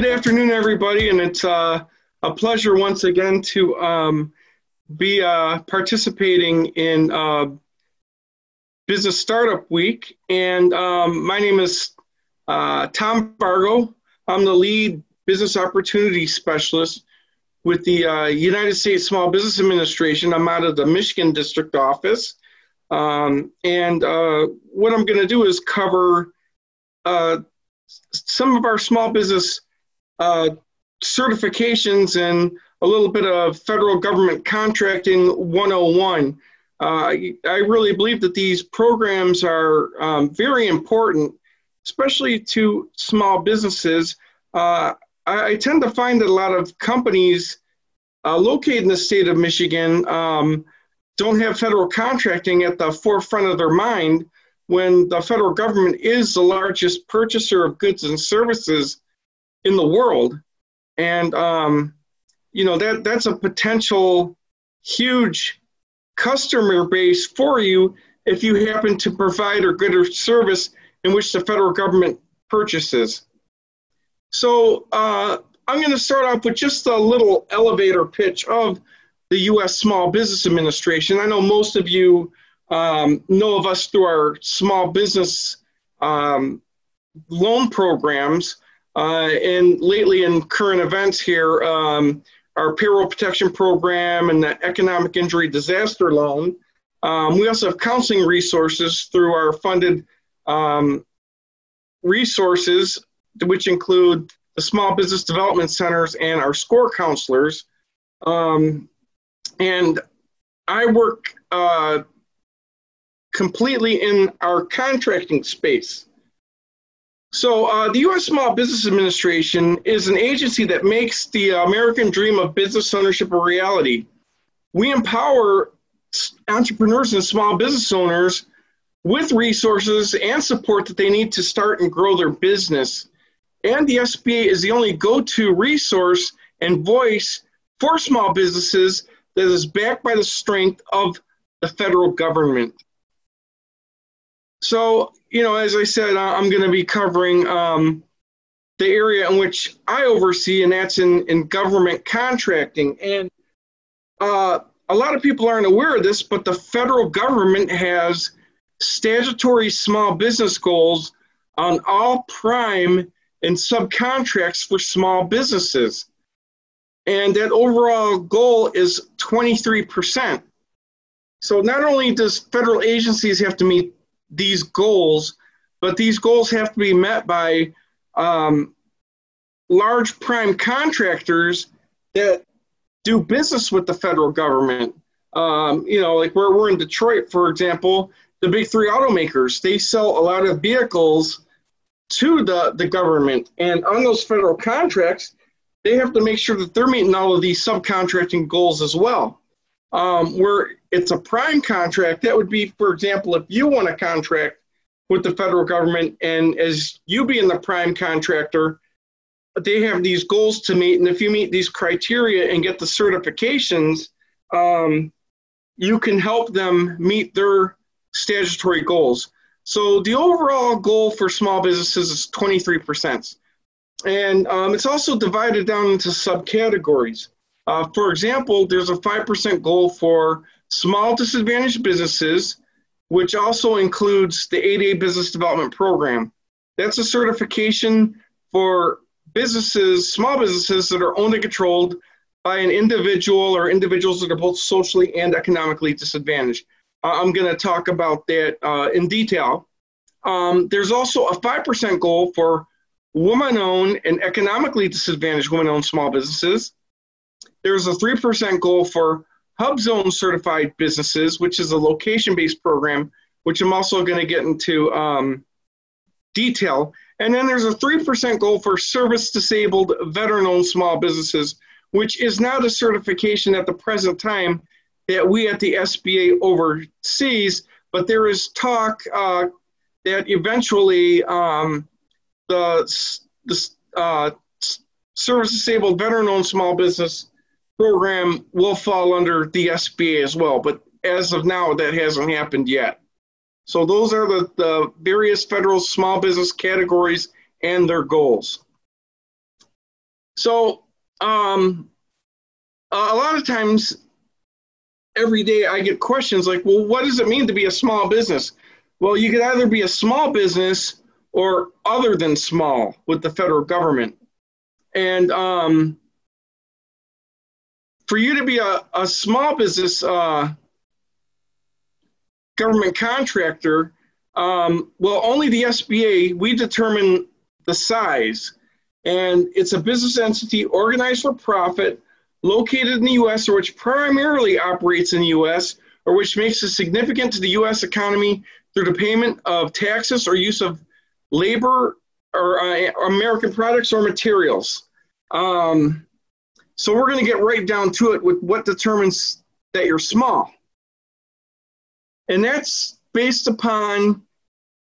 Good afternoon, everybody, and it's a pleasure once again to be participating in Business Startup Week. And my name is Tom Vargo. I'm the lead business opportunity specialist with the United States Small Business Administration. I'm out of the Michigan District Office. What I'm going to do is cover some of our small business certifications and a little bit of federal government contracting 101. I really believe that these programs are very important, especially to small businesses. I tend to find that a lot of companies located in the state of Michigan don't have federal contracting at the forefront of their mind when the federal government is the largest purchaser of goods and services in the world. And, that's a potential huge customer base for you if you happen to provide a good or service in which the federal government purchases. So I'm going to start off with just a little elevator pitch of the U.S. Small Business Administration. I know most of you know of us through our small business loan programs. And lately in current events here, our payroll protection program and the economic injury disaster loan. We also have counseling resources through our funded resources, which include the small business development centers and our SCORE counselors. And I work completely in our contracting space. So the U.S. Small Business Administration is an agency that makes the American dream of business ownership a reality. We empower entrepreneurs and small business owners with resources and support that they need to start and grow their business. And the SBA is the only go-to resource and voice for small businesses that is backed by the strength of the federal government. So, as I said, I'm going to be covering the area in which I oversee, and that's in government contracting. And a lot of people aren't aware of this, but the federal government has statutory small business goals on all prime and subcontracts for small businesses. And that overall goal is 23%. So not only does federal agencies have to meet these goals, but these goals have to be met by large prime contractors that do business with the federal government. Like where we're in Detroit, for example, the big three automakers, they sell a lot of vehicles to the government. And on those federal contracts, they have to make sure that they're meeting all of these subcontracting goals as well. Where it's a prime contract, that would be, for example, if you want a contract with the federal government and as you being the prime contractor, they have these goals to meet. And if you meet these criteria and get the certifications, you can help them meet their statutory goals. So the overall goal for small businesses is 23%. And it's also divided down into subcategories. For example, there's a 5% goal for small disadvantaged businesses, which also includes the 8A Business Development Program. That's a certification for businesses, small businesses that are owned and controlled by an individual or individuals that are both socially and economically disadvantaged. I'm going to talk about that in detail. There's also a 5% goal for women-owned and economically disadvantaged women-owned small businesses. There's a 3% goal for HUBZone certified businesses, which is a location-based program, which I'm also going to get into detail. And then there's a 3% goal for service-disabled veteran-owned small businesses, which is not a certification at the present time that we at the SBA oversees, but there is talk that eventually the service-disabled veteran-owned small business program will fall under the SBA as well, but as of now, that hasn't happened yet. So those are the various federal small business categories and their goals. So a lot of times, every day I get questions like, well, what does it mean to be a small business? Well, you could either be a small business or other than small with the federal government. And for you to be a small business government contractor, well, only the SBA, we determine the size. And it's a business entity organized for profit, located in the U.S. or which primarily operates in the U.S. or which makes it significant to the U.S. economy through the payment of taxes or use of labor or American products or materials. So we're going to get right down to it with what determines that you're small. And that's based upon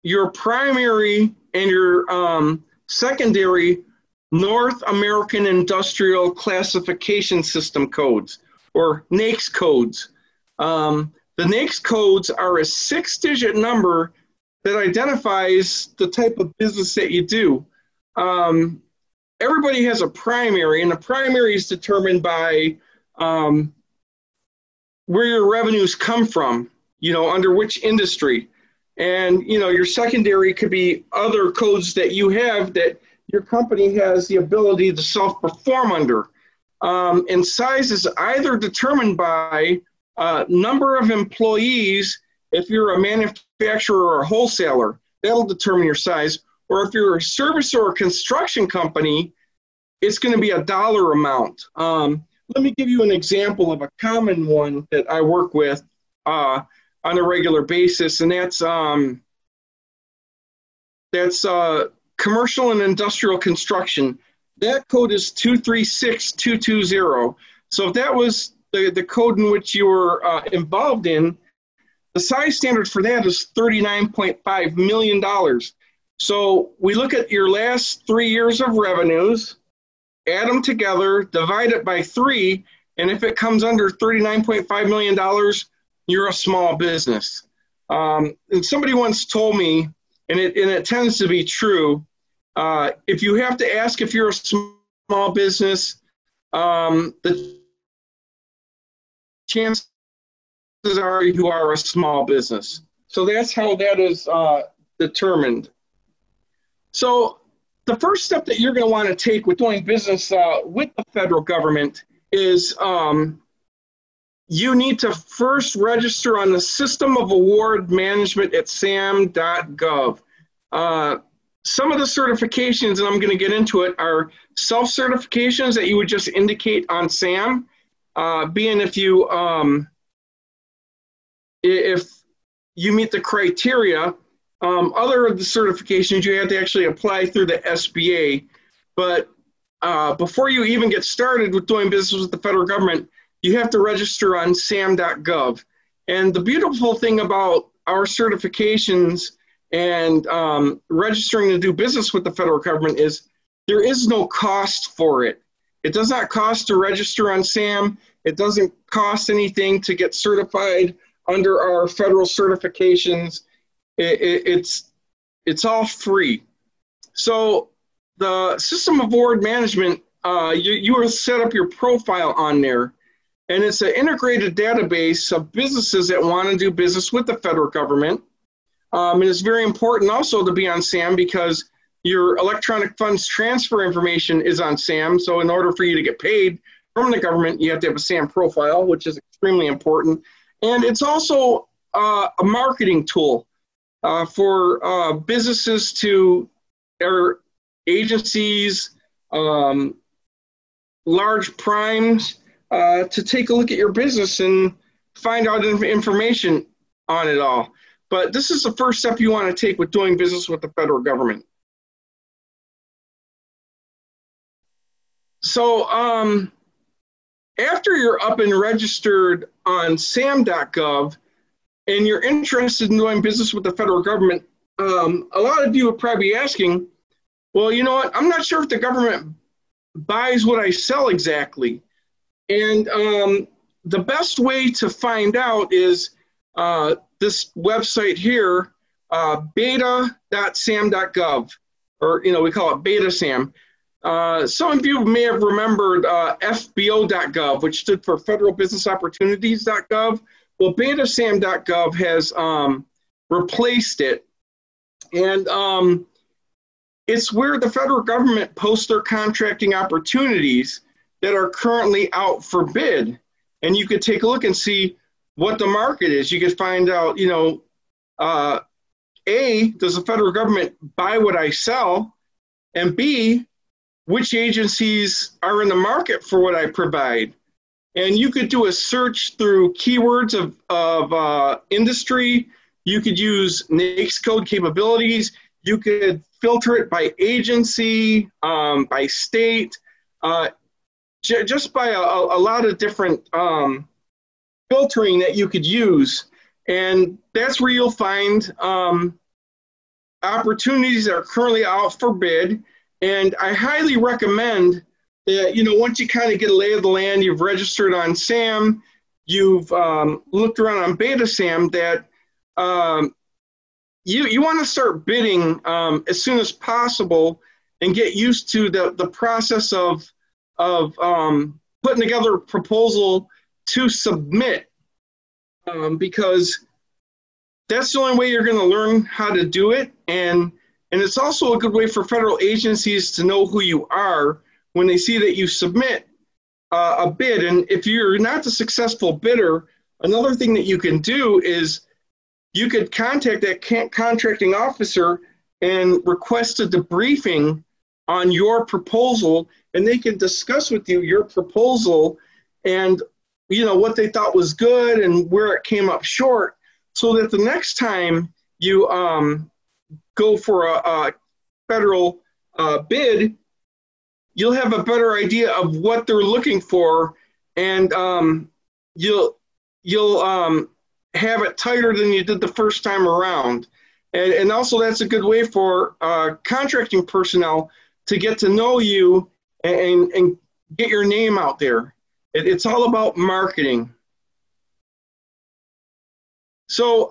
your primary and your secondary North American Industrial Classification System codes, or NAICS codes. The NAICS codes are a 6-digit number that identifies the type of business that you do. Everybody has a primary, and the primary is determined by where your revenues come from, under which industry. And, your secondary could be other codes that you have that your company has the ability to self-perform under. And size is either determined by number of employees. If you're a manufacturer or a wholesaler, that'll determine your size. Or if you're a service or a construction company, it's going to be a dollar amount. Let me give you an example of a common one that I work with on a regular basis, and that's commercial and industrial construction. That code is 236220. So if that was the code in which you were involved in, the size standard for that is $39.5 million. So we look at your last 3 years of revenues, add them together, divide it by 3, and if it comes under $39.5 million, you're a small business. And somebody once told me, and it tends to be true, if you have to ask if you're a small business, the chances are you are a small business. So that's how that is determined. So the first step that you're going to want to take with doing business with the federal government is you need to first register on the System of Award Management at sam.gov. Some of the certifications, and I'm going to get into it, are self-certifications that you would just indicate on SAM, being if you meet the criteria. Other of the certifications, you have to actually apply through the SBA. But before you even get started with doing business with the federal government, you have to register on sam.gov. And the beautiful thing about our certifications and registering to do business with the federal government is there is no cost for it. It does not cost to register on SAM. It doesn't cost anything to get certified under our federal certifications. It's all free. So the System of Award Management, you will set up your profile on there. And it's an integrated database of businesses that want to do business with the federal government. And it's very important also to be on SAM because your electronic funds transfer information is on SAM. So in order for you to get paid from the government, you have to have a SAM profile, which is extremely important. And it's also a marketing tool for businesses or agencies, large primes, to take a look at your business and find out information on it all. But this is the first step you want to take with doing business with the federal government. So after you're up and registered on sam.gov and you're interested in doing business with the federal government, a lot of you would probably be asking, well, you know what, I'm not sure if the government buys what I sell exactly. And the best way to find out is this website here, beta.sam.gov, or we call it beta SAM. Some of you may have remembered FBO.gov, which stood for Federal Business Opportunities.gov. Well, BetaSAM.gov has replaced it. And it's where the federal government posts their contracting opportunities that are currently out for bid. And you could take a look and see what the market is. You could find out, you know, A, does the federal government buy what I sell? And B, which agencies are in the market for what I provide? And you could do a search through keywords of industry. You could use NAICS code capabilities. You could filter it by agency, by state, just by a lot of different filtering that you could use. And that's where you'll find opportunities that are currently out for bid. And I highly recommend that, you know, once you kind of get a lay of the land, you've registered on SAM, you've looked around on BetaSAM, that you want to start bidding as soon as possible and get used to the process of putting together a proposal to submit, because that's the only way you're going to learn how to do it. And it's also a good way for federal agencies to know who you are when they see that you submit a bid. And if you're not the successful bidder, another thing that you can do is you could contact that contracting officer and request a debriefing on your proposal, and they can discuss with you your proposal and, you know, what they thought was good and where it came up short, so that the next time you go for a federal bid, you'll have a better idea of what they're looking for, and you'll have it tighter than you did the first time around. And also that's a good way for contracting personnel to get to know you and get your name out there. It's all about marketing. So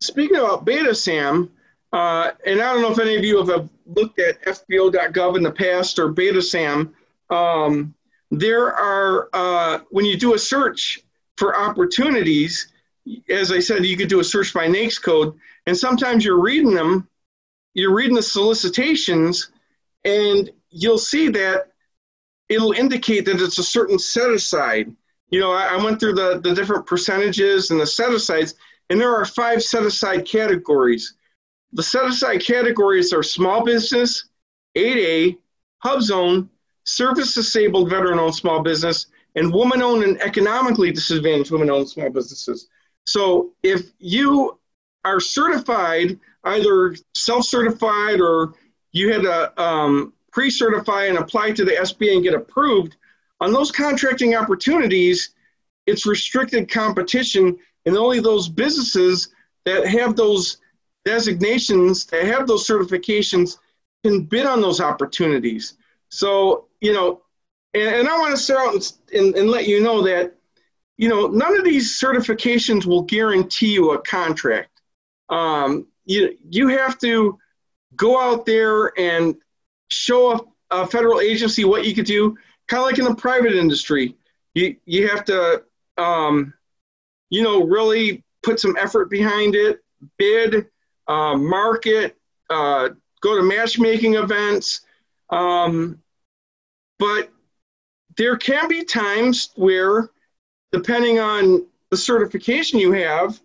speaking about BetaSAM, and I don't know if any of you have looked at FBO.gov in the past or BetaSAM, there are, when you do a search for opportunities, as I said, you could do a search by NAICS code, and sometimes you're reading them, you're reading the solicitations, and you'll see that it'll indicate that it's a certain set-aside. You know, I went through the different percentages and the set-asides, and there are 5 set-aside categories. The set-aside categories are small business, 8A, HUBZone, service-disabled veteran-owned small business, and woman-owned and economically disadvantaged women-owned small businesses. So if you are certified, either self-certified or you had to pre-certify and apply to the SBA and get approved, on those contracting opportunities, it's restricted competition, and only those businesses that have those designations, that have those certifications, can bid on those opportunities. So, you know, and I want to start out and let you know that, you know, none of these certifications will guarantee you a contract. You have to go out there and show a federal agency what you could do, kind of like in the private industry. You have to, you know, really put some effort behind it, bid, market, go to matchmaking events. But there can be times where, depending on the certification you have,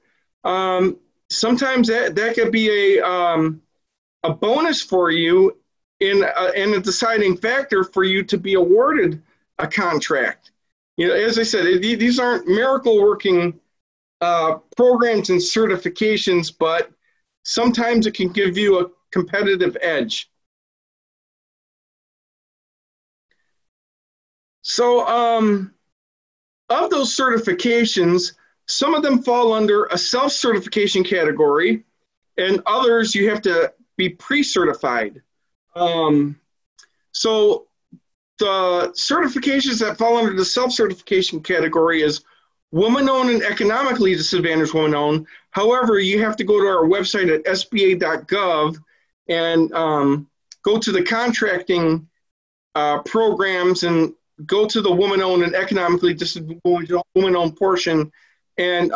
sometimes that could be a bonus for you in a deciding factor for you to be awarded a contract. You know, as I said, these aren't miracle working programs and certifications, but sometimes it can give you a competitive edge. So of those certifications, some of them fall under a self-certification category, and others you have to be pre-certified. So the certifications that fall under the self-certification category is woman-owned and economically disadvantaged woman-owned. However, you have to go to our website at sba.gov and go to the contracting programs and go to the woman-owned and economically disadvantaged woman-owned portion and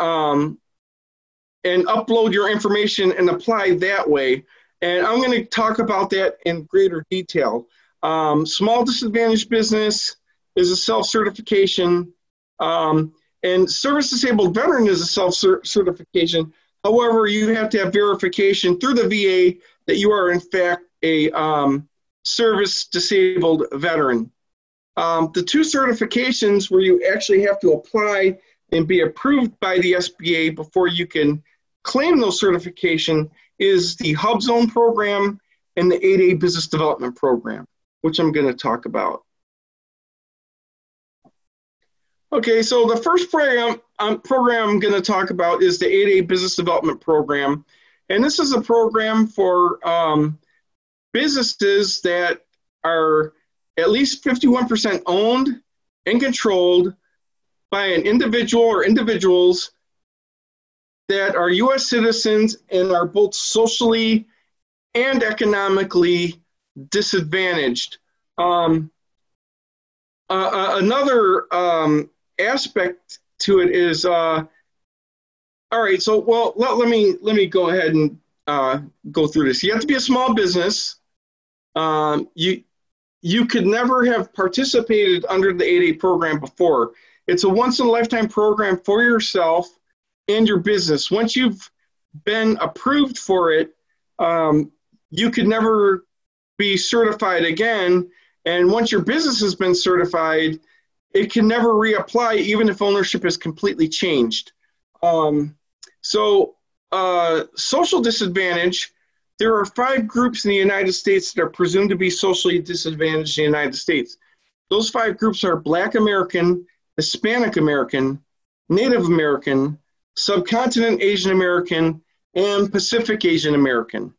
upload your information and apply that way. And I'm going to talk about that in greater detail. Small disadvantaged business is a self-certification, and service disabled veteran is a self-certification. However, you have to have verification through the VA that you are in fact a service disabled veteran. The two certifications where you actually have to apply and be approved by the SBA before you can claim those certification is the HUBZone program and the 8A business development program, which I'm going to talk about. Okay, so the first program I'm going to talk about is the 8A business development program. And this is a program for businesses that are at least 51% owned and controlled by an individual or individuals that are U.S. citizens and are both socially and economically disadvantaged. Another aspect to it is, all right, so well, let me go ahead and go through this. You have to be a small business. You could never have participated under the 8A program before. It's a once-in-a-lifetime program for yourself and your business. Once you've been approved for it, you could never be certified again. And once your business has been certified, it can never reapply even if ownership is completely changed. Social disadvantage, there are 5 groups in the United States that are presumed to be socially disadvantaged in the United States. Those 5 groups are Black American, Hispanic American, Native American, Subcontinent Asian American, and Pacific Asian American.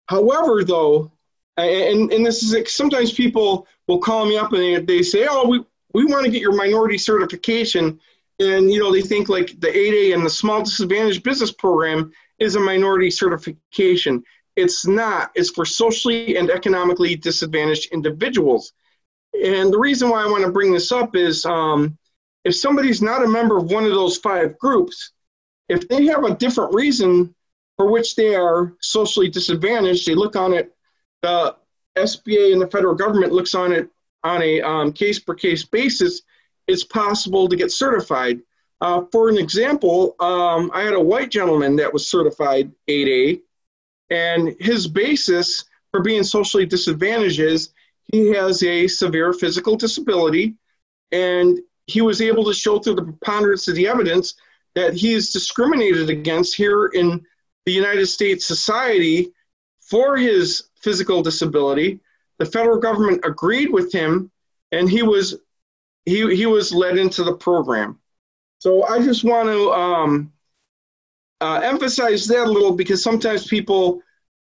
However, though, and this is sometimes people will call me up and they say, oh, we want to get your minority certification. And, you know, they think like the 8A and the small disadvantaged business program is a minority certification. It's not. It's for socially and economically disadvantaged individuals. And the reason why I want to bring this up is if somebody's not a member of one of those 5 groups, if they have a different reason for which they are socially disadvantaged, they look on it, the SBA and the federal government looks on it on a case-per-case basis, it's possible to get certified. For an example, I had a white gentleman that was certified 8A, and his basis for being socially disadvantaged is he has a severe physical disability, and he was able to show through the preponderance of the evidence that he is discriminated against here in the United States society for his physical disability. The federal government agreed with him, and he was led into the program. So I just want to emphasize that a little, because sometimes people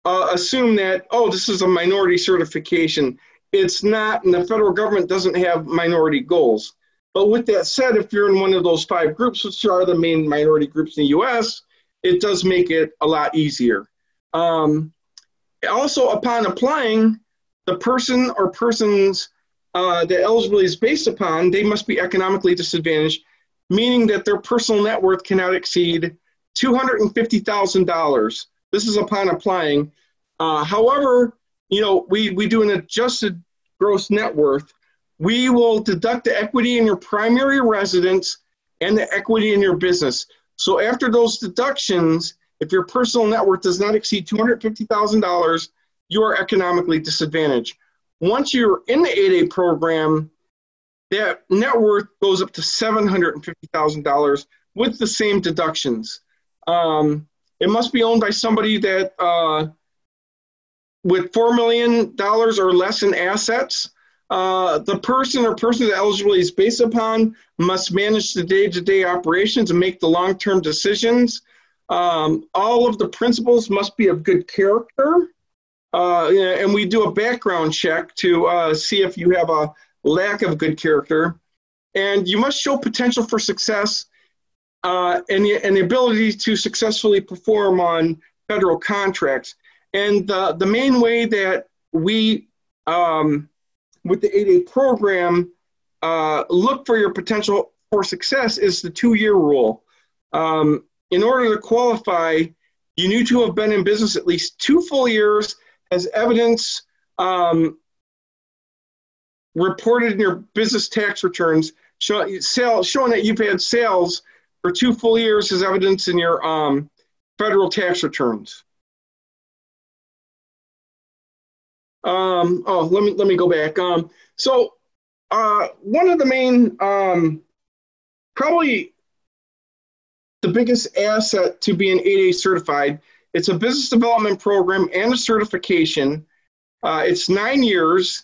assume that, oh, this is a minority certification. It's not, and the federal government doesn't have minority goals. But with that said, if you're in one of those 5 groups, which are the main minority groups in the U.S., it does make it a lot easier. Also, upon applying, the person or persons that eligibility is based upon, they must be economically disadvantaged, meaning that their personal net worth cannot exceed $250,000. This is upon applying. However, you know, we do an adjusted gross net worth. We will deduct the equity in your primary residence and the equity in your business. So after those deductions, if your personal net worth does not exceed $250,000, you are economically disadvantaged. Once you're in the 8A program, that net worth goes up to $750,000 with the same deductions. It must be owned by somebody that with $4 million or less in assets. The person or persons that eligibility is based upon must manage the day-to-day operations and make the long-term decisions. All of the principals must be of good character. And we do a background check to see if you have a lack of good character. And you must show potential for success and the ability to successfully perform on federal contracts. And the main way that we with the 8A program, look for your potential for success is the 2-year rule. In order to qualify, you need to have been in business at least 2 full years as evidence reported in your business tax returns, showing that you've had sales for 2 full years as evidence in your federal tax returns. Let me go back. So one of the main, probably the biggest asset to being 8A certified, it's a business development program and a certification. It's 9 years.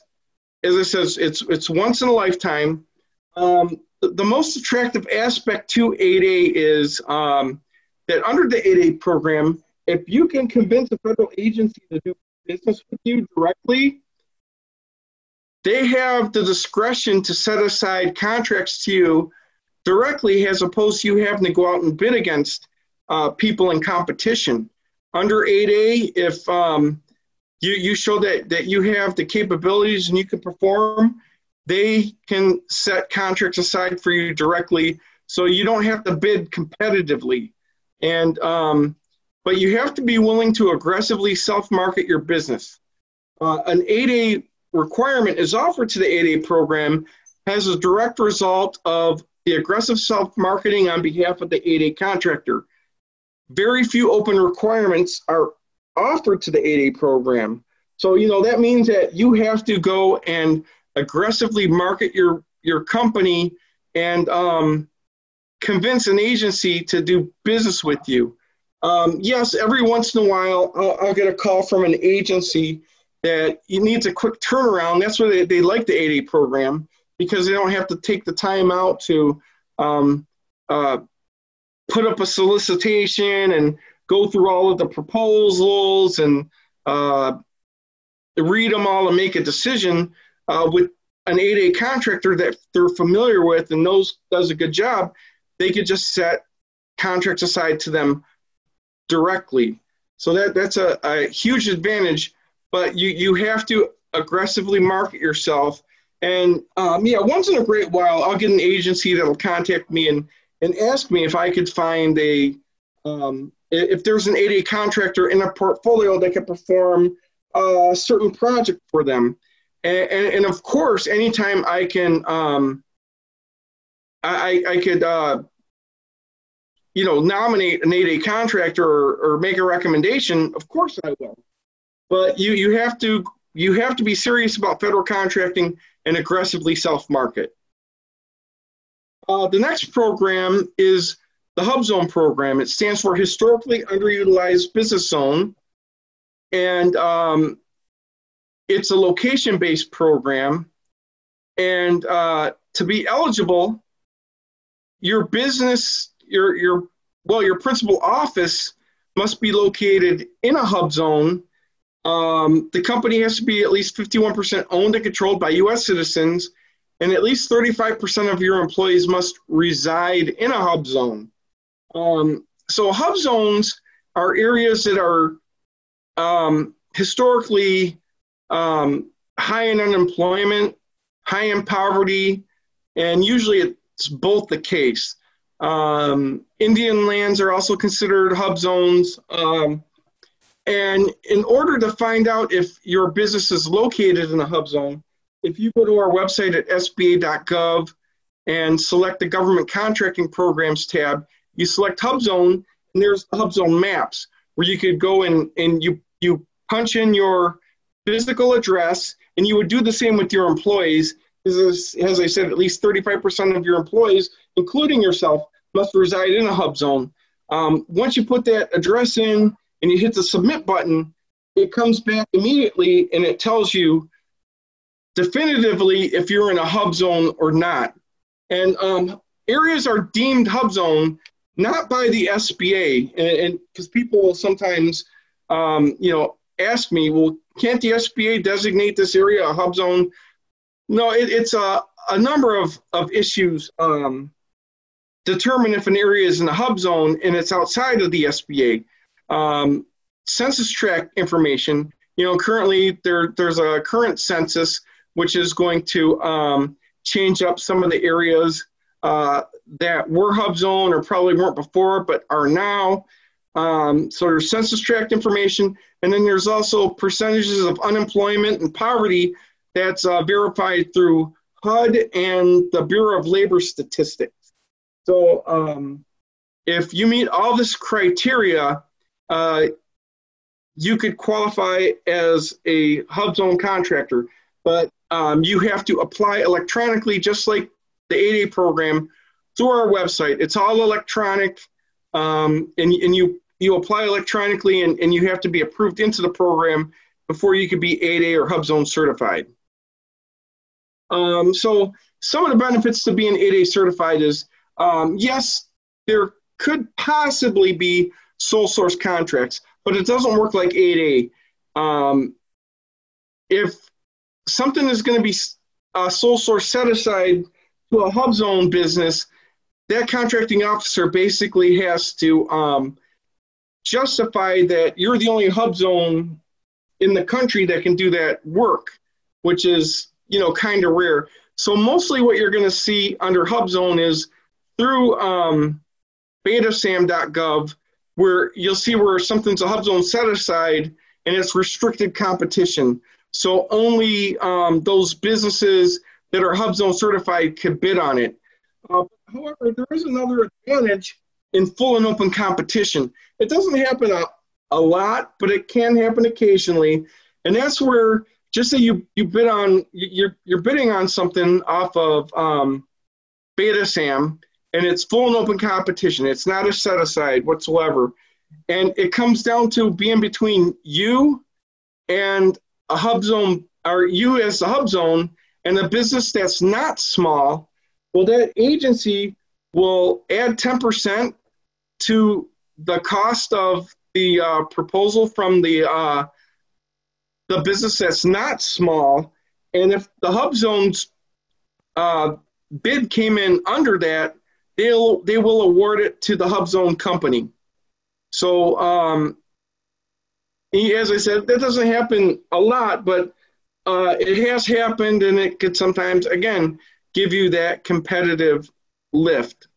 As I said, it's once in a lifetime. The most attractive aspect to 8A is that under the 8A program, if you can convince a federal agency to do business with you directly, they have the discretion to set aside contracts to you directly, as opposed to you having to go out and bid against people in competition. Under 8A, if you show that you have the capabilities and you can perform, they can set contracts aside for you directly, so you don't have to bid competitively. And but you have to be willing to aggressively self-market your business. An 8A requirement is offered to the 8A program as a direct result of the aggressive self-marketing on behalf of the 8A contractor. Very few open requirements are offered to the 8A program. So, that means that you have to go and aggressively market your company and convince an agency to do business with you. Yes, every once in a while, I'll get a call from an agency that needs a quick turnaround. That's why they like the 8A program, because they don't have to take the time out to put up a solicitation and go through all of the proposals and read them all and make a decision. With an 8A contractor that they're familiar with and does a good job, they could just set contracts aside to them directly. So that's a huge advantage, but you have to aggressively market yourself. And once in a great while, I'll get an agency that'll contact me and ask me if I could find if there's an 8A contractor in a portfolio that could perform a certain project for them. And of course, anytime I can, I could, nominate an 8A contractor or make a recommendation. Of course I will. But you have to be serious about federal contracting and aggressively self-market. The next program is the HUBZone program. It stands for Historically Underutilized Business Zone. And it's a location-based program. And to be eligible, your business, your principal office must be located in a HUB zone. The company has to be at least 51% owned and controlled by U.S. citizens, and at least 35% of your employees must reside in a HUB zone. So HUB zones are areas that are historically high in unemployment, high in poverty, and usually it's both the case. Indian lands are also considered HUB zones. And in order to find out if your business is located in a HUB zone, if you go to our website at sba.gov and select the Government Contracting Programs tab, you select HUB zone, and there's the HUB zone maps where you could go and you punch in your physical address, and you would do the same with your employees. As I said, at least 35% of your employees, including yourself, must reside in a HUB zone. Once you put that address in and you hit the submit button, it comes back immediately and it tells you definitively if you're in a HUB zone or not. And areas are deemed HUB zone not by the SBA, and because people will sometimes ask me, well, can't the SBA designate this area a HUB zone? No, it's a number of issues determine if an area is in a HUB zone and it's outside of the SBA. Census tract information, currently there's a current census which is going to change up some of the areas that were HUBZone or probably weren't before, but are now. So there's census tract information, and then there's also percentages of unemployment and poverty that's verified through HUD and the Bureau of Labor Statistics. So if you meet all this criteria, you could qualify as a HUBZone contractor, but you have to apply electronically, just like the 8A program, through our website. It's all electronic, and you apply electronically, and you have to be approved into the program before you could be 8A or HUBZone certified. So some of the benefits to being 8A certified is, yes, there could possibly be sole source contracts, but it doesn't work like 8A. If something is going to be a sole source set aside to a HUBZone business, that contracting officer basically has to justify that you're the only HUBZone in the country that can do that work, which is, kind of rare. So mostly what you're going to see under HUBZone is through betasam.gov, where you'll see where something's a HUBZone set aside and it's restricted competition. So only those businesses that are HUBZone certified can bid on it. However, there is another advantage in full and open competition. It doesn't happen a lot, but it can happen occasionally. And that's where, just say you bid on, you're bidding on something off of betasam, and it's full and open competition. It's not a set aside whatsoever. And it comes down to being between you and a HUBZone, or you as the HUBZone, and a business that's not small. Well, that agency will add 10% to the cost of the proposal from the business that's not small. And if the HUBZone's bid came in under that, they will award it to the HUBZone company. So as I said, that doesn't happen a lot, but it has happened, and it could sometimes, again, give you that competitive lift.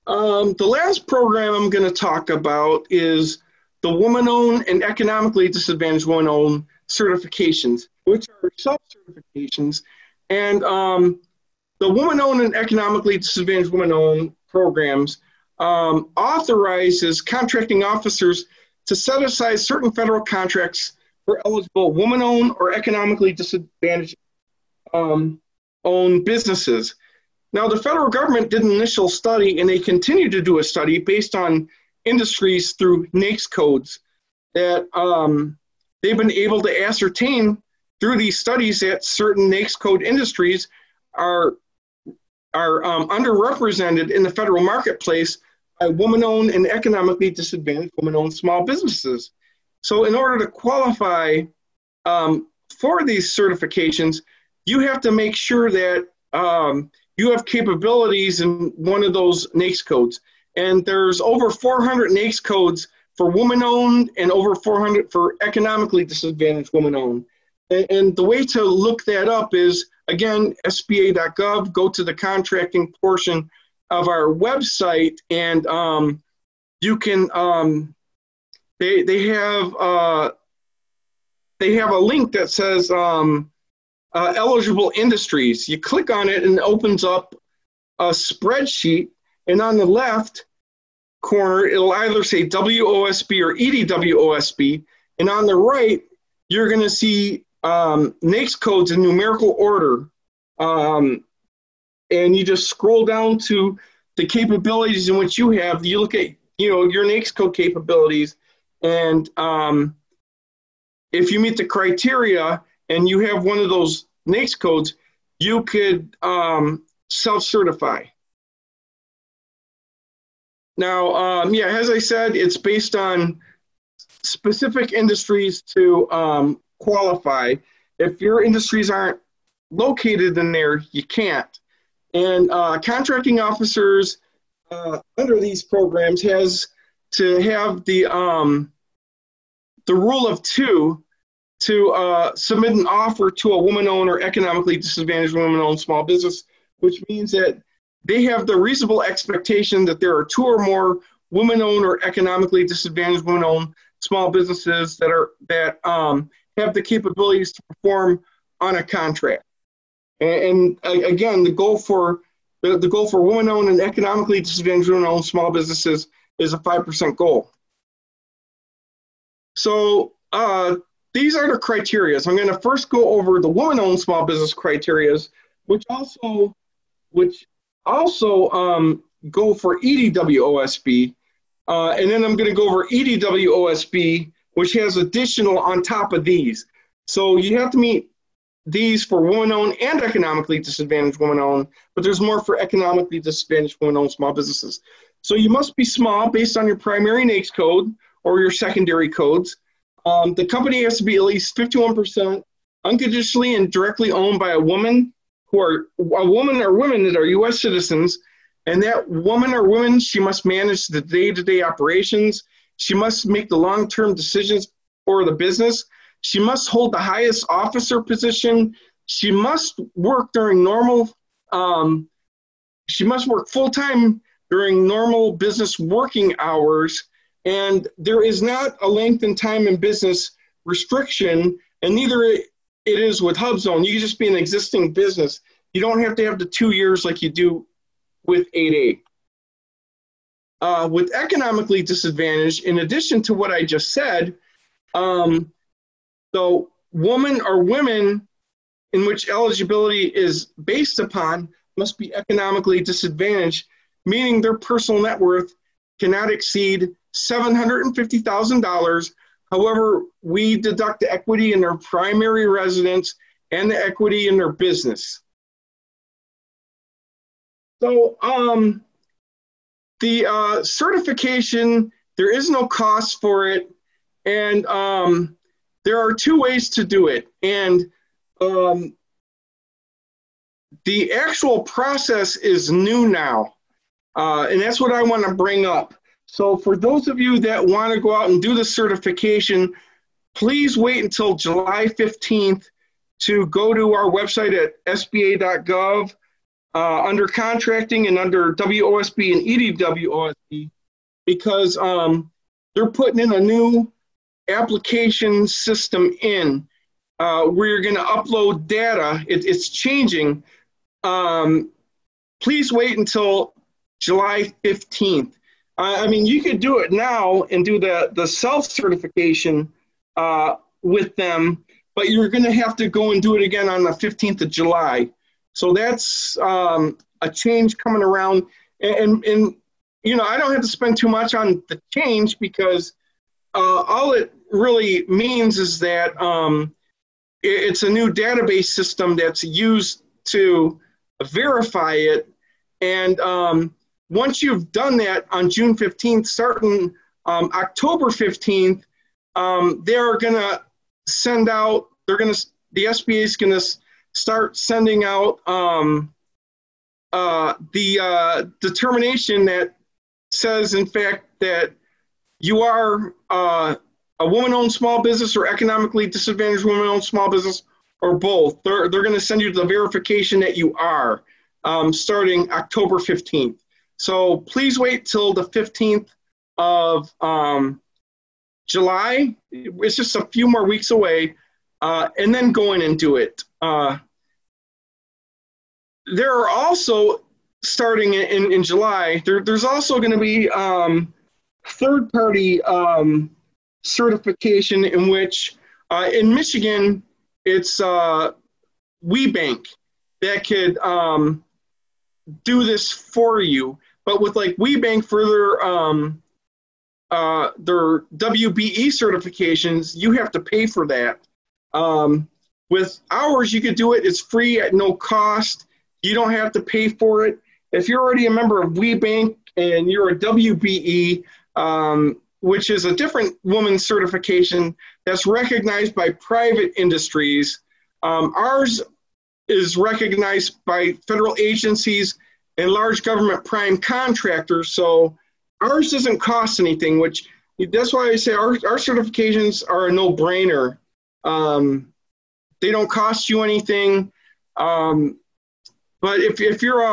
The last program I'm going to talk about is the WomenOwned and Economically Disadvantaged WomenOwned Certifications, which are self-certifications. And the WomenOwned and Economically Disadvantaged WomenOwned programs authorizes contracting officers to set aside certain federal contracts for eligible woman-owned or economically disadvantaged owned businesses. Now, the federal government did an initial study, and they continue to do a study based on industries through NAICS codes that they've been able to ascertain through these studies that certain NAICS code industries are underrepresented in the federal marketplace by woman-owned and economically disadvantaged woman-owned small businesses. So in order to qualify for these certifications, you have to make sure that you have capabilities in one of those NAICS codes. And there's over 400 NAICS codes for woman-owned and over 400 for economically disadvantaged woman-owned. And the way to look that up is, again, SBA.gov, go to the contracting portion of our website, and you can, they have a link that says eligible industries. You click on it and it opens up a spreadsheet, and on the left corner, it'll either say WOSB or EDWOSB, and on the right, you're going to see NAICS codes in numerical order. And you just scroll down to the capabilities in which you have. You look at, your NAICS code capabilities, and if you meet the criteria and you have one of those NAICS codes, you could self-certify. Now, as I said, it's based on specific industries to qualify. If your industries aren't located in there, you can't. And contracting officers under these programs has to have the rule of two to submit an offer to a woman-owned or economically disadvantaged women-owned small business, which means that they have the reasonable expectation that there are 2 or more women-owned or economically disadvantaged women-owned small businesses that have the capabilities to perform on a contract. And again, the goal for women-owned and economically disadvantaged women-owned small businesses is a 5% goal. So these are the criteria. I'm going to first go over the woman-owned small business criteria, which also go for EDWOSB. And then I'm going to go over EDWOSB, which has additional on top of these. So you have to meet these for women-owned and economically disadvantaged women-owned, but there's more for economically disadvantaged women-owned small businesses. So you must be small based on your primary NAICS code or your secondary codes. The company has to be at least 51% unconditionally and directly owned by a woman or women that are U.S. citizens. And that woman or women, she must manage the day-to-day operations. She must make the long-term decisions for the business. She must hold the highest officer position. She must work during she must work full-time during normal business working hours. And there is not a length in time in business restriction, and neither it is with HUBZone. You can just be an existing business. You don't have to have the 2 years like you do with 8A. With economically disadvantaged, in addition to what I just said, so woman or women in which eligibility is based upon must be economically disadvantaged, meaning their personal net worth cannot exceed $750,000. However, we deduct the equity in their primary residence and the equity in their business. So the certification, there is no cost for it, and there are 2 ways to do it. And the actual process is new now, and that's what I want to bring up. So for those of you that want to go out and do the certification, please wait until July 15th to go to our website at sba.gov under contracting and under WOSB and EDWOSB, because they're putting in a new application system in where you're going to upload data. It's changing. Please wait until July 15th. I mean, you could do it now and do the self-certification with them, but you're going to have to go and do it again on the 15th of July. So that's a change coming around. And you know, I don't have to spend too much on the change, because all it really means is that it's a new database system that's used to verify it. And once you've done that on June 15th, starting October 15th, they're going to send out, the SBA is going to start sending out the determination that says, in fact, that you are a woman-owned small business or economically disadvantaged woman-owned small business, or both. They're going to send you the verification that you are starting October 15th. So please wait till the 15th of July. It's just a few more weeks away, and then go in and do it. There are also, starting in July, there's also going to be third-party certification, in which in Michigan, it's WeBank that could do this for you. But with like WeBank for their WBE certifications, you have to pay for that. With ours, you could do it. It's free at no cost. You don't have to pay for it. If you're already a member of WeBank and you're a WBE, which is a different woman's certification that's recognized by private industries, ours is recognized by federal agencies and large government prime contractors. So ours doesn't cost anything, which that's why I say our certifications are a no-brainer. They don't cost you anything. But if you're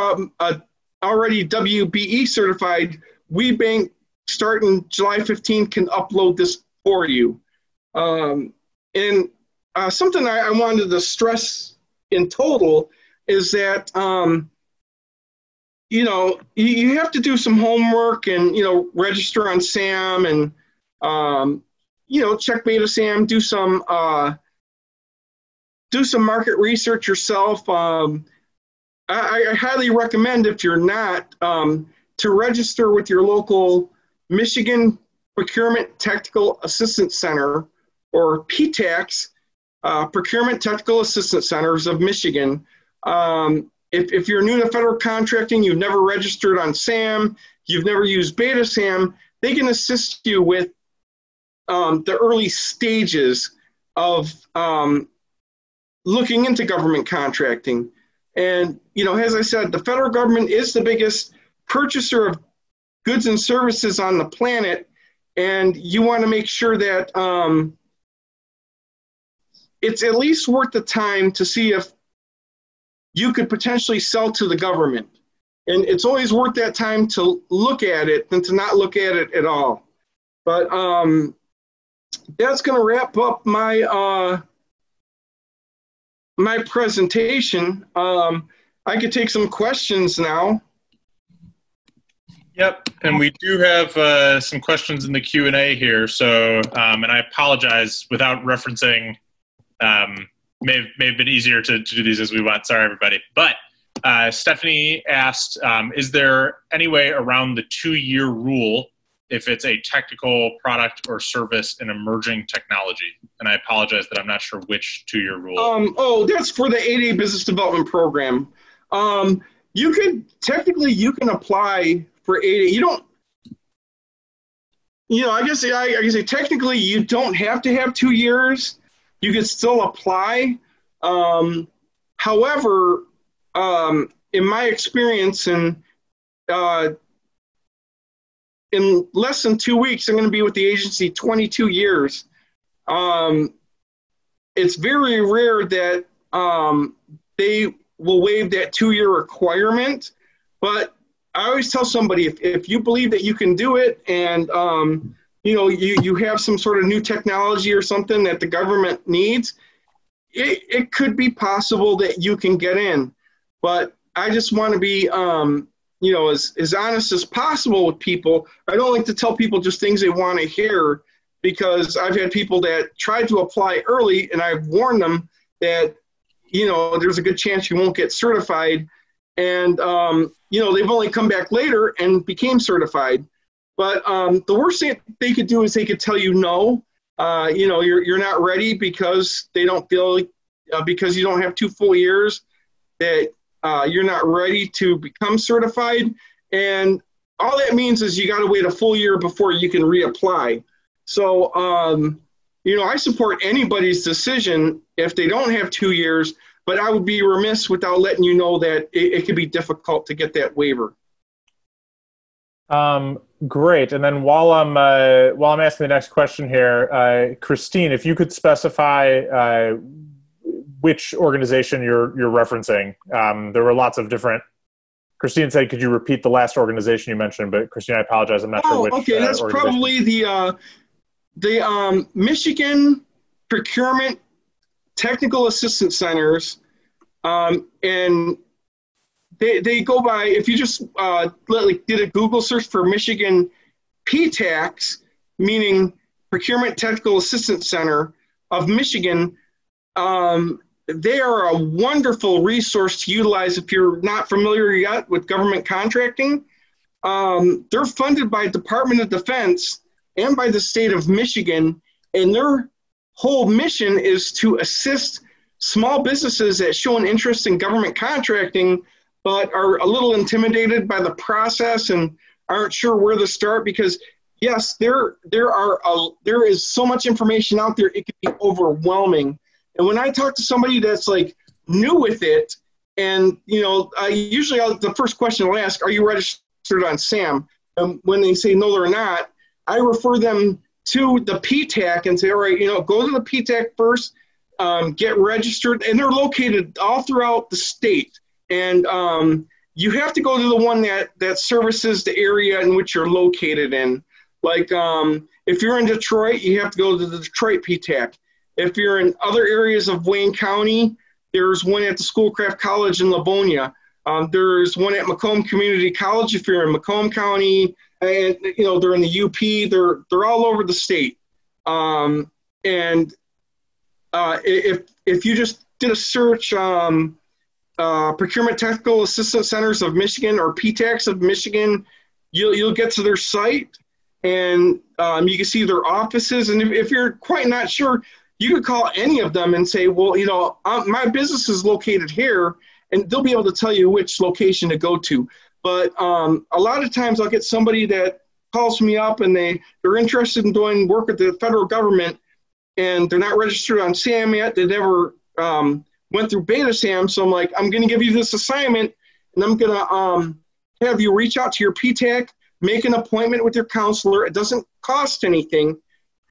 already WBE certified, WeBank starting July 15th can upload this for you. And something I wanted to stress in total is that, you know, you have to do some homework and, you know, register on SAM and, you know, check beta SAM, do some market research yourself. I highly recommend, if you're not, to register with your local Michigan Procurement Technical Assistance Center, or PTACs, Procurement Technical Assistance Centers of Michigan. If you're new to federal contracting, you've never registered on SAM, you've never used beta SAM, they can assist you with the early stages of looking into government contracting. And, you know, as I said, the federal government is the biggest purchaser of goods and services on the planet, and you want to make sure that it's at least worth the time to see if you could potentially sell to the government. And it's always worth that time to look at it than to not look at it at all. But that's going to wrap up my my presentation. I could take some questions now. Yep, and we do have some questions in the Q&A here. So, and I apologize, without referencing, may have been easier to do these as we went. Sorry, everybody. But Stephanie asked, is there any way around the 2-year rule if it's a technical product or service in emerging technology? And I apologize that I'm not sure which 2-year rule. Oh, that's for the 8A Business Development Program. You can apply for 8A. You don't, you know, I guess technically you don't have to have 2 years. You could still apply. However, in my experience, in less than 2 weeks, I'm going to be with the agency 22 years. It's very rare that they will waive that 2-year requirement. But I always tell somebody, if you believe that you can do it, and you know, you have some sort of new technology or something that the government needs, it could be possible that you can get in. But I just want to be you know, as honest as possible with people. I don't like to tell people just things they want to hear, because I've had people that tried to apply early, and I've warned them that, you know, there's a good chance you won't get certified. And, you know, they've only come back later and became certified. But the worst thing they could do is they could tell you no, you know, you're not ready, because they don't feel like, because you don't have 2 full years, that you're not ready to become certified. And all that means is you got to wait a full year before you can reapply. So, you know, I support anybody's decision if they don't have 2 years, but I would be remiss without letting you know that it could be difficult to get that waiver. Great. And then while I'm asking the next question here, Christine, if you could specify which organization you're referencing. There were lots of different. Christine said, could you repeat the last organization you mentioned? But Christine, I apologize, I'm not sure which. Okay, that's probably the Michigan Procurement Technical Assistance Centers, and they go by, if you just did a Google search for Michigan PTACs, meaning Procurement Technical Assistance Center of Michigan, they are a wonderful resource to utilize if you're not familiar yet with government contracting. They're funded by Department of Defense and by the state of Michigan, and their whole mission is to assist small businesses that show an interest in government contracting but are a little intimidated by the process and aren't sure where to start, because yes, there is so much information out there, it can be overwhelming. And when I talk to somebody that's like new with it, and you know, usually the first question I'll ask, are you registered on SAM? And when they say no, they're not, I refer them to the PTAC and say, all right, you know, go to the PTAC first, get registered, and they're located all throughout the state. And you have to go to the one that services the area in which you're located in. Like if you're in Detroit, you have to go to the Detroit PTAC. If you're in other areas of Wayne County, there's one at the Schoolcraft College in Livonia. There's one at Macomb Community College if you're in Macomb County, and they're in the UP. They're all over the state. If you just did a search, Procurement Technical Assistance Centers of Michigan or PTACs of Michigan, you'll get to their site, and you can see their offices. And if you're quite not sure, you could call any of them and say, well, my business is located here, and they'll be able to tell you which location to go to. But a lot of times I'll get somebody that calls me up and they're interested in doing work with the federal government, and they're not registered on SAM yet. They never went through beta SAM. So I'm like, I'm going to give you this assignment, and I'm going to have you reach out to your PTAC, make an appointment with your counselor. It doesn't cost anything,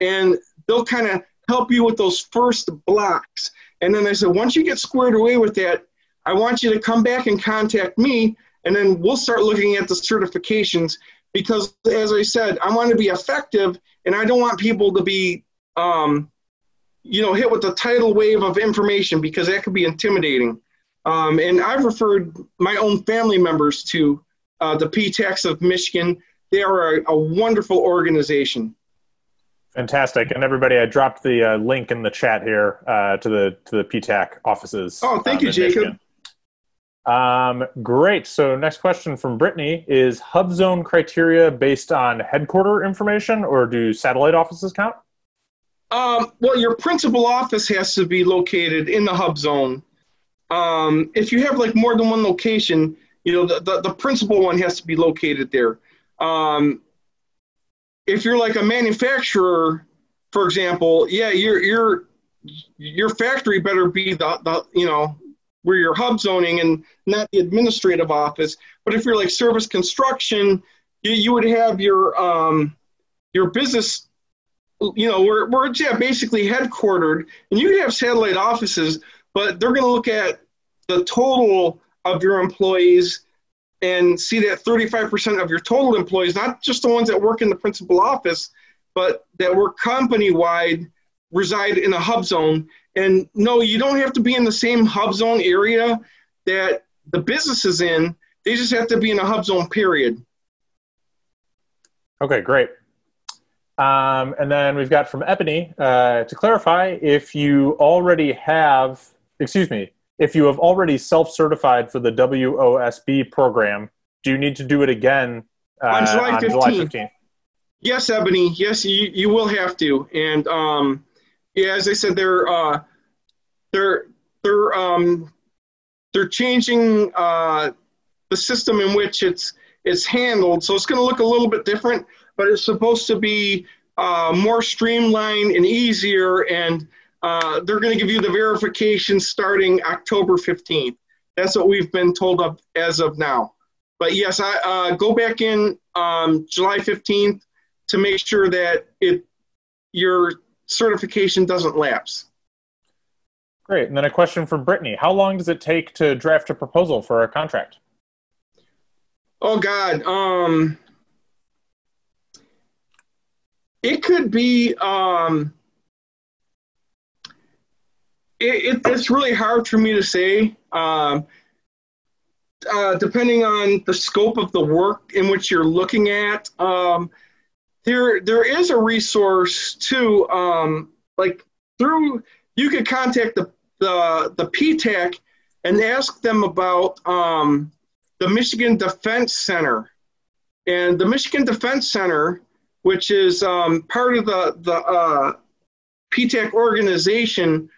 and they'll kind of help you with those first blocks. And then I said, once you get squared away with that, I want you to come back and contact me, and then we'll start looking at the certifications, because as I said, I want to be effective, and I don't want people to be hit with the tidal wave of information, because that could be intimidating. And I've referred my own family members to the PTACs of Michigan. They are a wonderful organization. Fantastic. And everybody, I dropped the link in the chat here to the PTAC offices. Oh, thank you, Jacob. Great. So next question from Brittany is HUBZone criteria based on headquarter information, or do satellite offices count? Well, your principal office has to be located in the HUBZone. If you have like more than one location, the principal one has to be located there. If you're like a manufacturer, for example, yeah, your factory better be the where you're hub zoning and not the administrative office. But if you're like service construction, you would have your business, where it's basically headquartered, and you can have satellite offices, but they're going to look at the total of your employees and see that 35% of your total employees, not just the ones that work in the principal office, but that work company-wide, reside in a hub zone. And no, you don't have to be in the same hub zone area that the business is in. They just have to be in a hub zone, period. Okay, great. And then we've got from Epony, to clarify, if you have already self-certified for the WOSB program, do you need to do it again on July 15th? Yes, Ebony. Yes, you will have to. And as I said, they're changing the system in which it's handled, so it's going to look a little bit different, but it's supposed to be more streamlined and easier, and they're going to give you the verification starting October 15th. That's what we've been told of as of now. But yes, I go back in July 15th to make sure that your certification doesn't lapse. Great. And then a question from Brittany. How long does it take to draft a proposal for a contract? Oh, God. It could be, it's really hard for me to say, depending on the scope of the work in which you're looking at. There is a resource too, you could contact the PTAC and ask them about the Michigan Defense Center. And the Michigan Defense Center, which is part of the PTAC organization,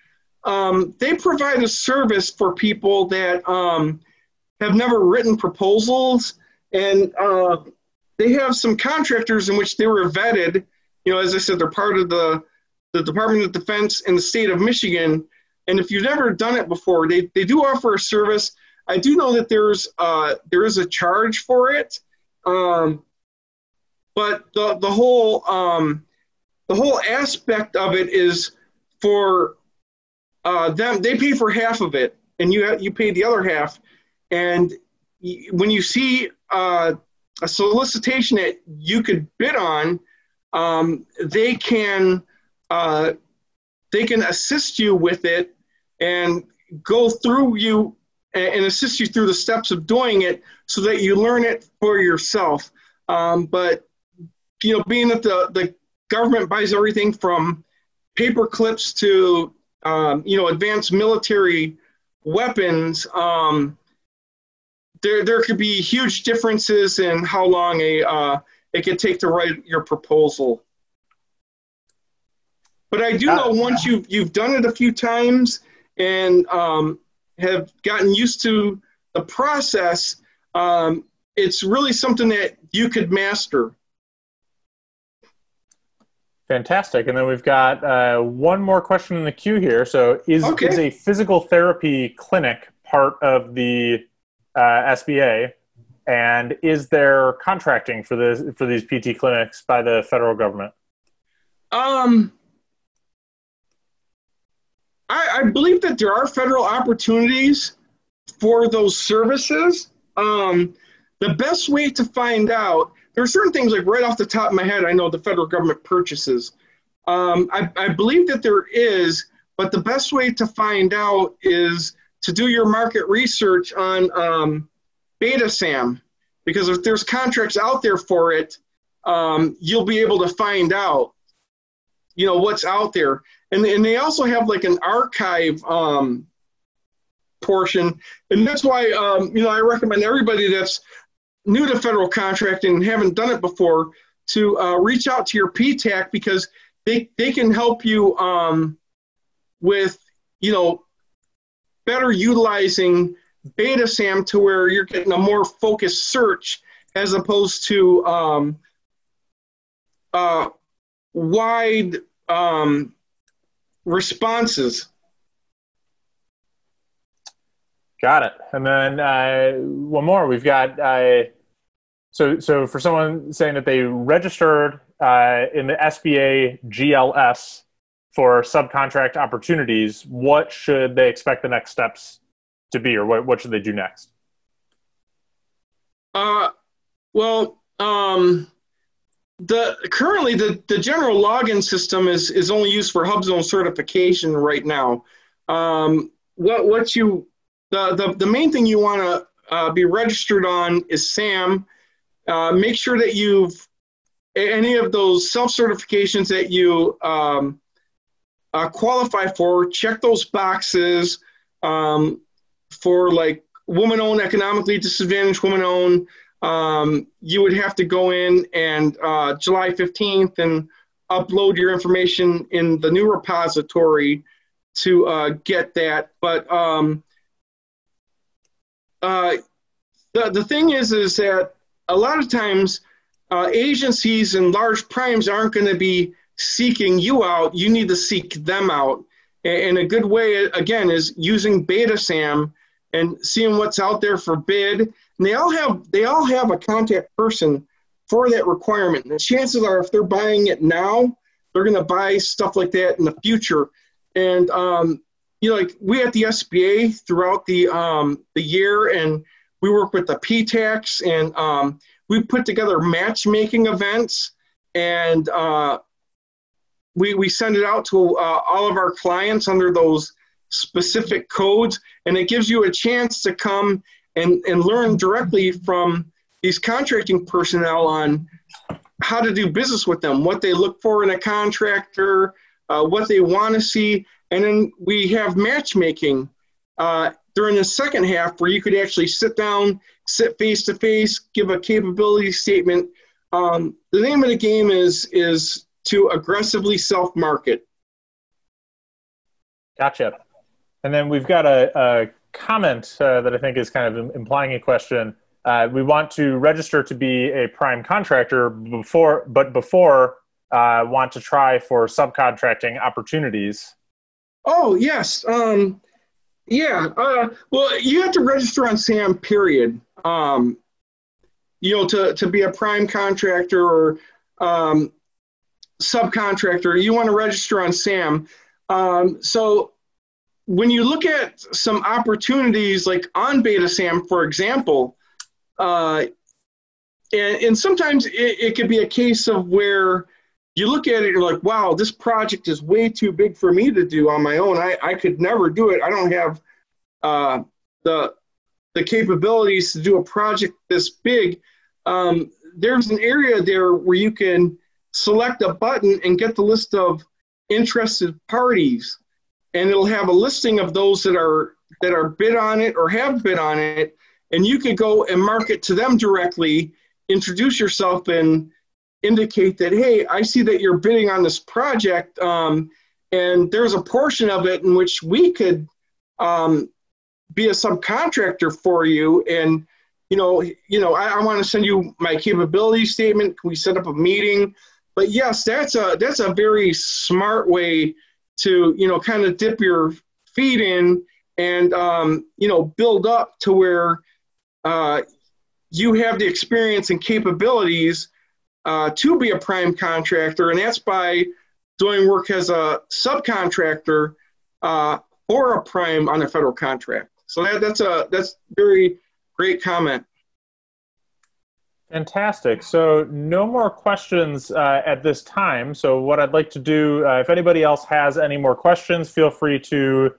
they provide a service for people that have never written proposals, and they have some contractors in which they were vetted. As I said, they're part of the Department of Defense in the state of Michigan. And if you've never done it before, they do offer a service. I do know that there is a charge for it, but the whole aspect of it is for they pay for half of it, and you pay the other half. And when you see a solicitation that you could bid on, they can assist you with it and go through you and assist you through the steps of doing it so that you learn it for yourself. But being that the government buys everything from paper clips to advanced military weapons, there could be huge differences in how long it could take to write your proposal. But I do know once you've done it a few times and have gotten used to the process, it's really something that you could master. Fantastic. And then we've got one more question in the queue here. So is a physical therapy clinic part of the SBA? And is there contracting for these PT clinics by the federal government? I believe that there are federal opportunities for those services. The best way to find out, there are certain things like right off the top of my head, I know the federal government purchases. I believe that there is, but the best way to find out is to do your market research on Beta SAM, because if there's contracts out there for it, you'll be able to find out, what's out there. And they also have like an archive portion. And that's why, I recommend everybody that's new to federal contracting and haven't done it before to reach out to your PTAC, because they can help you with, better utilizing Beta SAM to where you're getting a more focused search as opposed to wide responses. Got it. And then one more. We've got so for someone saying that they registered in the SBA GLS for subcontract opportunities, what should they expect the next steps to be, or what should they do next? Currently the general login system is only used for HUBZone certification right now. The main thing you want to be registered on is SAM. Make sure that you've any of those self-certifications that you qualify for, check those boxes for like woman-owned, economically disadvantaged woman-owned. You would have to go in and July 15th and upload your information in the new repository to get that. But the thing is that a lot of times agencies and large primes aren't going to be seeking you out. You need to seek them out. And a good way, again, is using Beta SAM and seeing what's out there for bid. And they all have a contact person for that requirement. And the chances are, if they're buying it now, they're going to buy stuff like that in the future. And like we at the SBA throughout the year, and we work with the PTACs, and we put together matchmaking events, and we send it out to all of our clients under those specific codes, and it gives you a chance to come and learn directly from these contracting personnel on how to do business with them, what they look for in a contractor, what they want to see. And then we have matchmaking during the second half where you could actually sit down, sit face-to-face, give a capability statement. The name of the game is to aggressively self-market. Gotcha. And then we've got a comment that I think is kind of implying a question. We want to register to be a prime contractor before want to try for subcontracting opportunities. Oh, yes. Yeah. Well, you have to register on SAM, period. To be a prime contractor or subcontractor, you want to register on SAM. So when you look at some opportunities like on Beta SAM, for example, and sometimes it could be a case of where you look at it and you're like, wow, this project is way too big for me to do on my own. I could never do it. I don't have the capabilities to do a project this big. There's an area there where you can select a button and get the list of interested parties. And it'll have a listing of those that are bid on it or have bid on it. And you could go and market to them directly, introduce yourself and indicate that, hey, I see that you're bidding on this project, and there's a portion of it in which we could be a subcontractor for you. And, I want to send you my capability statement. Can we set up a meeting? But yes, that's a very smart way to, kind of dip your feet in and, build up to where you have the experience and capabilities to be a prime contractor. And that's by doing work as a subcontractor for a prime on a federal contract. So that's very great comment. Fantastic. So no more questions at this time. So what I'd like to do, if anybody else has any more questions, feel free to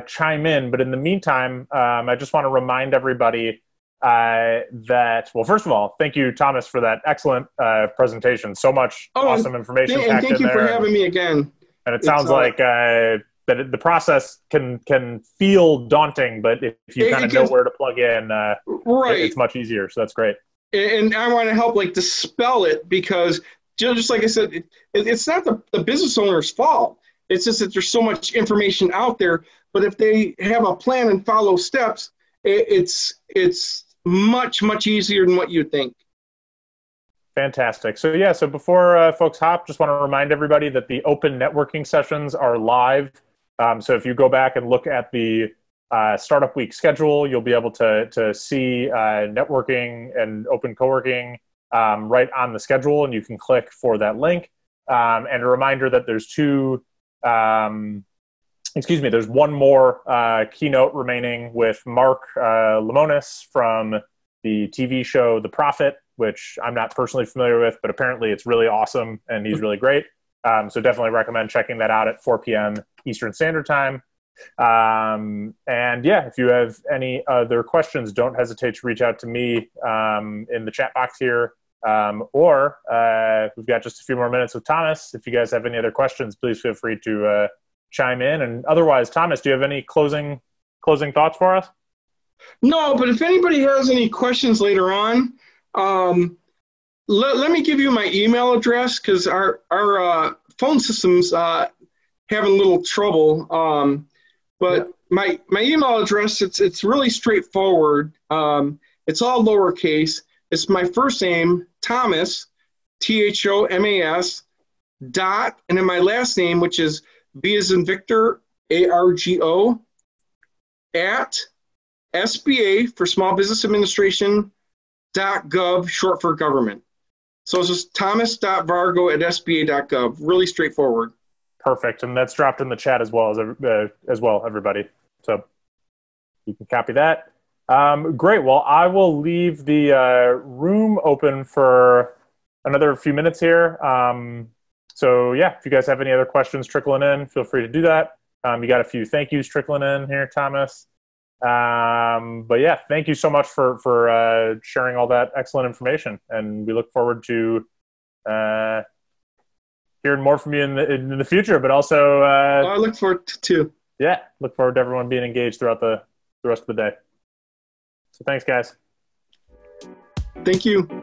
chime in. But in the meantime, I just want to remind everybody that, well, first of all, thank you, Thomas, for that excellent presentation. So much awesome information packed in there. And thank you for having me again. And it sounds like that the process can feel daunting, but if you kind of know where to plug in, right, it's much easier. So that's great. And I want to help dispel it, because just like I said, it's not the business owner's fault. It's just that there's so much information out there. But if they have a plan and follow steps, it's much, much easier than what you think. Fantastic. So yeah, so before folks hop, just want to remind everybody that the open networking sessions are live. So if you go back and look at the Startup Week schedule, you'll be able to see networking and open co-working right on the schedule, and you can click for that link. And a reminder that there's there's one more keynote remaining with Mark Lemonis from the TV show The Prophet, which I'm not personally familiar with, but apparently it's really awesome and he's really great. So definitely recommend checking that out at 4 p.m. Eastern Standard Time. And yeah, if you have any other questions, don't hesitate to reach out to me in the chat box here. Or we've got just a few more minutes with Thomas. If you guys have any other questions, please feel free to chime in. And otherwise, Thomas, do you have any closing thoughts for us? No, but if anybody has any questions later on, let me give you my email address, because our phone system's having a little trouble. But my email address, it's really straightforward. It's all lowercase. It's my first name, Thomas, Thomas, dot, and then my last name, which is V as in Victor, ARGO, at SBA for Small Business Administration .gov, short for government. So it's just thomas.vargo@sba.gov. Really straightforward. Perfect, and that's dropped in the chat as well, everybody. So you can copy that. Great. Well, I will leave the room open for another few minutes here. So yeah, if you guys have any other questions trickling in, feel free to do that. You got a few thank yous trickling in here, Thomas. But yeah, thank you so much for sharing all that excellent information, and we look forward to hearing more from you in the future. But also, I look forward to. Yeah, look forward to everyone being engaged throughout the rest of the day. So thanks, guys. Thank you.